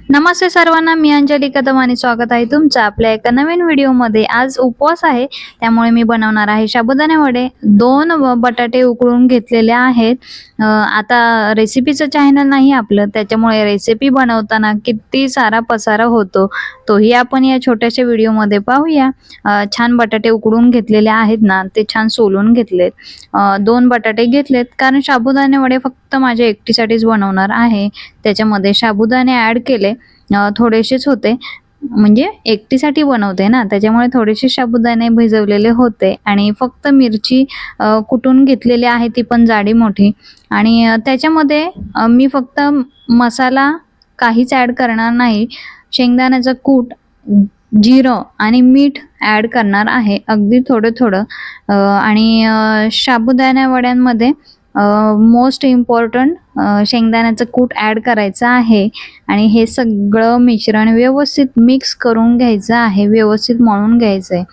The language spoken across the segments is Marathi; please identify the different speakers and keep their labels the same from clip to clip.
Speaker 1: नमस्ते सर्वांना, मी अंजली कदम आणि स्वागत आहे तुमचं आपल्या एका नवीन व्हिडिओमध्ये। आज उपवास आहे त्यामुळे मी बनवणार आहे साबुदाणे वडे। 2 बटाटे उकळून घेतलेले आहेत। आता रेसिपीचं चॅनल नाही आपलं, त्याच्यामुळे रेसिपी बनवताना किती सारा पसारा होतो तोही आपण या छोट्याशा व्हिडिओमध्ये पाहूया। छान बटाटे उकडून घेतलेले आहेत ना, ते छान सोलून घेतलेत। 2 बटाटे घेतलेत कारण साबुदाणे वडे फक्त माझ्या एकटीसाठीच बनवणार आहे। त्याच्यामध्ये साबुदाणे ॲड केले, थोडेसेच होते, म्हणजे एकटीसाठी बनवते ना, त्याच्यामुळे थोडेसे साबुदाणे भिजवलेले होते आणि फक्त मिरची कुटून घेतलेली आहे, ती पण जाडी मोठी। आणि त्याच्यामध्ये मी फक्त मसाला काहीच ॲड करणार नाही, शेंगदाण्याचं कूट, जिरं आणि मीठ ॲड करणार आहे, अगदी थोडं थोडं। आणि साबुदाणा वड्यांमध्ये मोस्ट इम्पॉर्टंट शेंगदाण्याचं कूट ॲड करायचं आहे आणि हे सगळं मिश्रण व्यवस्थित मिक्स करून घ्यायचं आहे, व्यवस्थित मळून घ्यायचं आहे।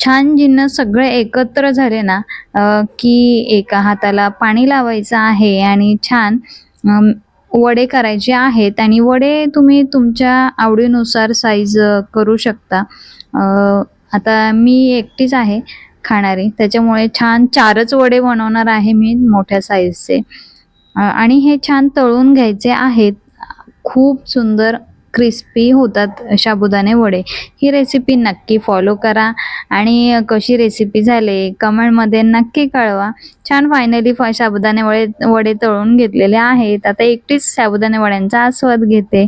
Speaker 1: छान जिन्नस सगळे एकत्र झाले ना की एका हाताला पाणी लावायचं आहे आणि छान वडे करायचे आहेत। आणि वडे तुम्ही तुमच्या आवडीनुसार साईज करू शकता। आता मी एकटीच आहे खाणारी, त्याच्यामुळे छान 4च वडे बनवणार आहे मी मोठ्या साईजचे। आणि हे छान तळून घ्यायचे आहेत, खूप सुंदर क्रिस्पी होतात साबुदाणे वडे। ही रेसिपी नक्की फॉलो करा आणि कशी रेसिपी झाली कमेंटमध्ये नक्की कळवा। छान फायनली साबुदाणे वडे तळून घेतलेले आहेत। आता एकटीच साबुदाणे वड्यांचा आस्वाद घेते।